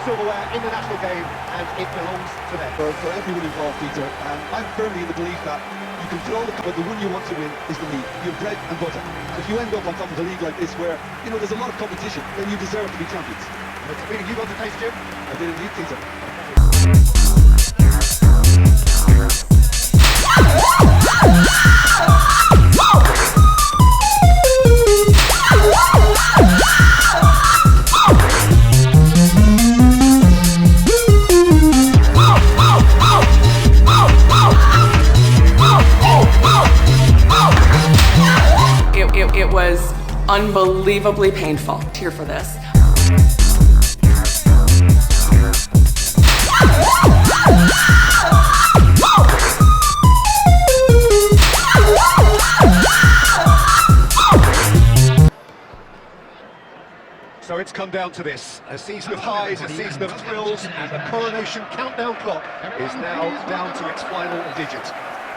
silverware in the national game, and it belongs to them. For everyone involved, Peter, I'm firmly in the belief that you can throw the cup, but the one you want to win is the league. You're bread and butter. And if you end up on top of a league like this where, you know, there's a lot of competition, then you deserve to be champions. It's a feeling you got to taste, Jim? I did indeed, Peter. It was unbelievably painful. Here for this. So it's come down to this, a season of highs, a season of thrills, and the coronation countdown clock is now down to its final digit.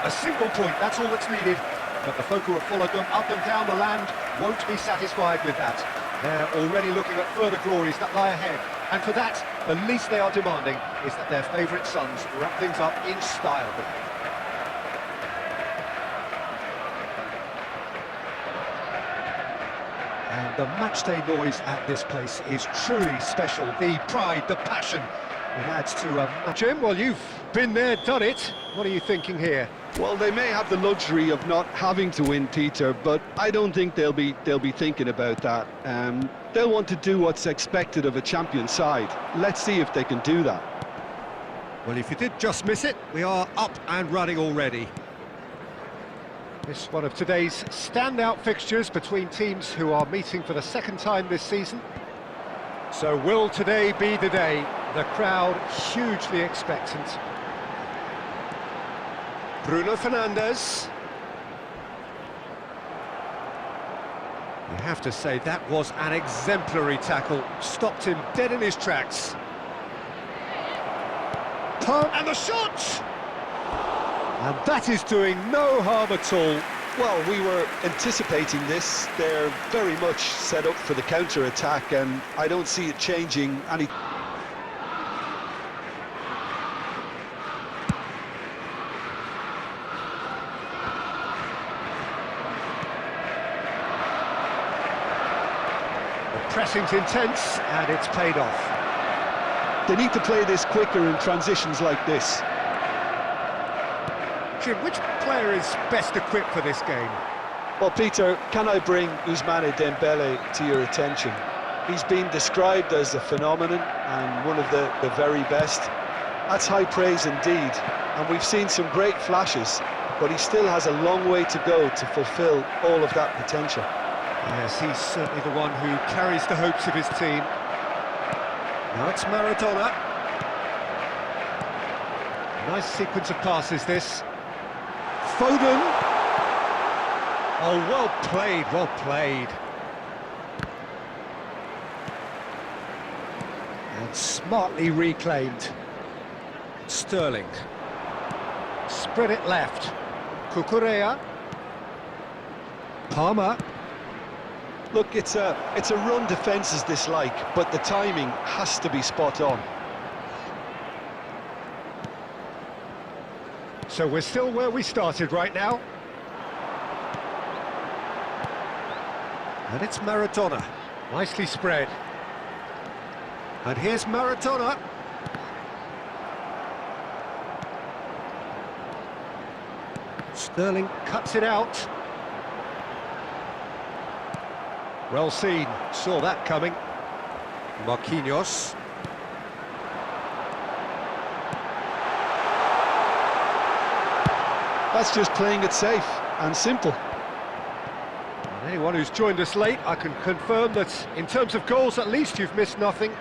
A single point, that's all that's needed, but the folk who have followed them up and down the land won't be satisfied with that. They're already looking at further glories that lie ahead, and for that, the least they are demanding is that their favourite sons wrap things up in style. And the matchday noise at this place is truly special. The pride, the passion, it adds to a match. Jim, well, you've been there, done it. What are you thinking here? Well, they may have the luxury of not having to win, Peter, but I don't think they'll be thinking about that. They'll want to do what's expected of a champion side. Let's see if they can do that. Well, if you did just miss it, we are up and running already. This is one of today's standout fixtures between teams who are meeting for the second time this season. So will today be the day? The crowd hugely expectant. Bruno Fernandes. You have to say that was an exemplary tackle. Stopped him dead in his tracks. And the shot! And that is doing no harm at all. Well, we were anticipating this. They're very much set up for the counter-attack, and I don't see it changing any... The pressing's intense, and it's paid off. They need to play this quicker in transitions like this. Jim, which player is best equipped for this game? Well, Peter, can I bring Ousmane Dembele to your attention? He's been described as a phenomenon and one of the very best. That's high praise indeed, and we've seen some great flashes, but he still has a long way to go to fulfill all of that potential. Yes, he's certainly the one who carries the hopes of his team. Now it's Maradona. Nice sequence of passes, this. Foden. Oh, well played, well played. And smartly reclaimed. Sterling. Spread it left. Cucurella. Palmer. Look, it's a run defence is this like, but the timing has to be spot on. So we're still where we started right now. And it's Maradona. Nicely spread. And here's Maradona. Sterling cuts it out. Well seen, saw that coming. Marquinhos. That's just playing it safe and simple. And anyone who's joined us late, I can confirm that in terms of goals, at least you've missed nothing.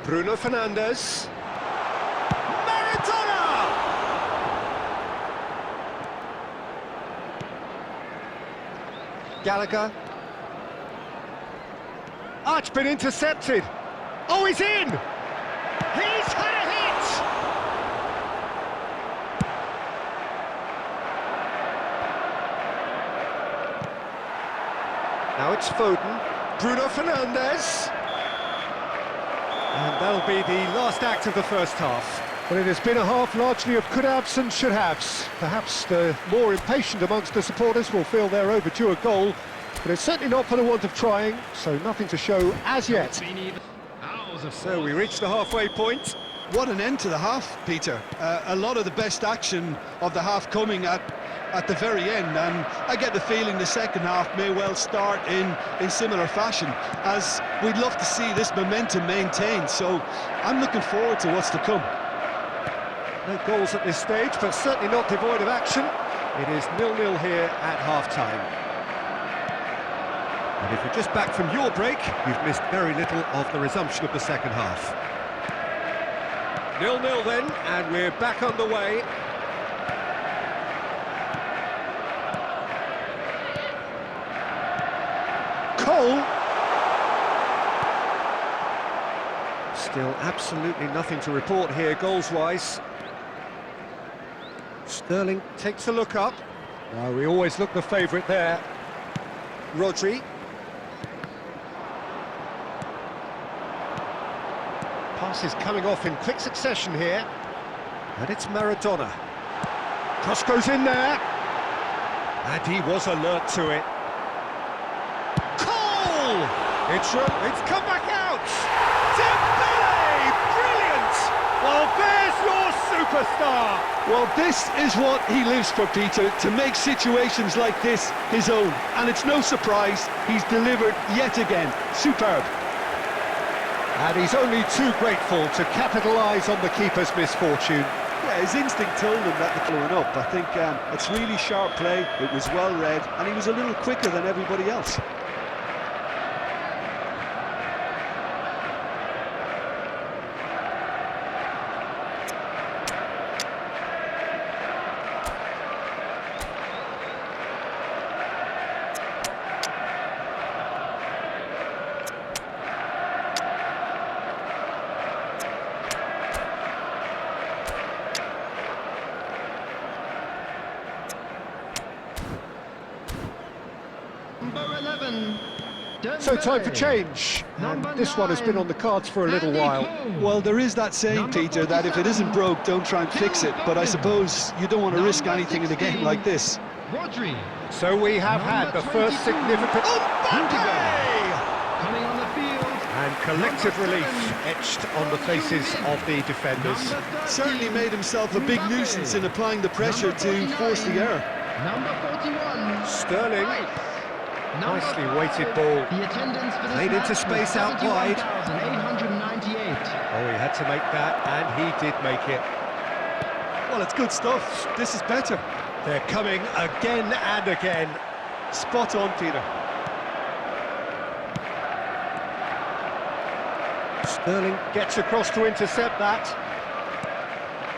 Bruno Fernandes. Maradona! Gallagher. Oh, it's been intercepted. Oh, he's in! He's had a hit! Now it's Foden. Bruno Fernandes. And that'll be the last act of the first half. Well, it has been a half largely of could-haves and should-haves. Perhaps the more impatient amongst the supporters will feel they're overdue a goal, but it's certainly not for the want of trying, so nothing to show as yet. So we reach the halfway point. What an end to the half, Peter. A lot of the best action of the half coming at the very end, and I get the feeling the second half may well start in similar fashion, as we'd love to see this momentum maintained, so I'm looking forward to what's to come. No goals at this stage, but certainly not devoid of action. It is 0-0 here at half-time. And if you're just back from your break, you've missed very little of the resumption of the second half. 0-0 then, and we're back underway. Cole! Still absolutely nothing to report here, goals-wise. Sterling takes a look up. We always look the favourite there. Rodri. Pass is coming off in quick succession here. And it's Maradona. Cross goes in there. And he was alert to it. Cole! It's come back out! Dembele! Brilliant! Well, there's your superstar! Well, this is what he lives for, Peter, to make situations like this his own. And it's no surprise he's delivered yet again. Superb. And he's only too grateful to capitalise on the keeper's misfortune. Yeah, his instinct told him that they're following up. I think it's really sharp play, it was well read, and he was a little quicker than everybody else. So time for change, and this one has been on the cards for a little while. Well, there is that saying, Peter, that if it isn't broke, don't try and fix it, but I suppose you don't want to risk anything in a game like this. So we have had the first significant... Coming on the field. And collective relief etched on the faces of the defenders. Certainly made himself a big nuisance in applying the pressure to force the error. Number 41. Sterling. Nicely weighted ball. Played into space out wide. Oh, he had to make that, and he did make it. Well, it's good stuff. This is better. They're coming again and again. Spot on, Peter. Sterling gets across to intercept that.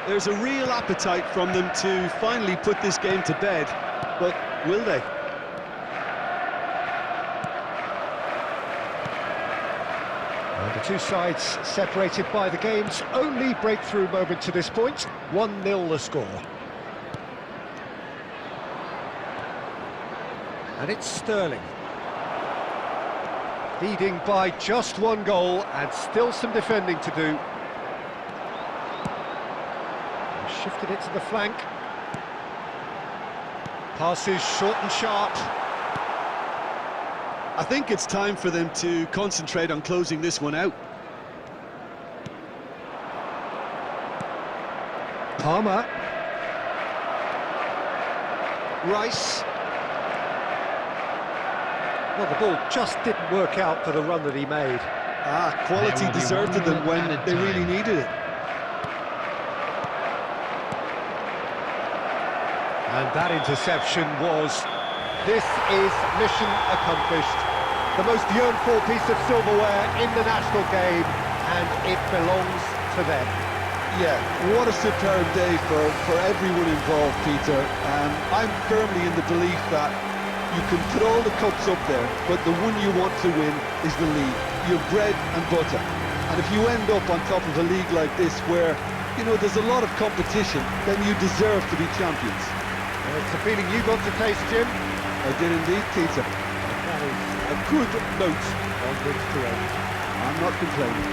There's a real appetite from them to finally put this game to bed, but will they? And the two sides separated by the game's only breakthrough moment to this point. 1-0 the score. And it's Sterling. Leading by just one goal and still some defending to do. Shifted it to the flank. Passes short and sharp. I think it's time for them to concentrate on closing this one out. Palmer. Rice. Well, the ball just didn't work out for the run that he made. Quality deserted them when they really needed it. And that interception was... This is mission accomplished. The most yearned-for piece of silverware in the national game, and it belongs to them. Yeah, what a superb day for everyone involved, Peter. I'm firmly in the belief that you can put all the cups up there, but the one you want to win is the league. Your bread and butter. And if you end up on top of a league like this where, you know, there's a lot of competition, then you deserve to be champions. It's a feeling you got to taste, Jim. I did indeed, Peter. That is a good note on which to end. I'm not complaining.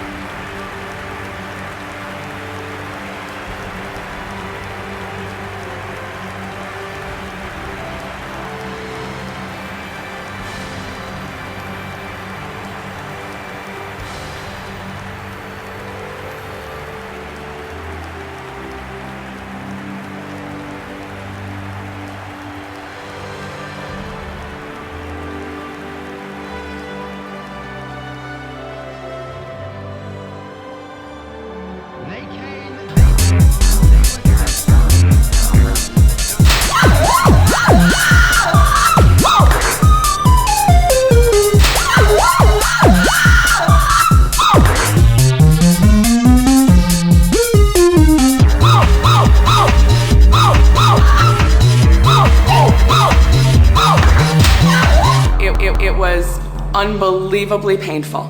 unbelievably painful.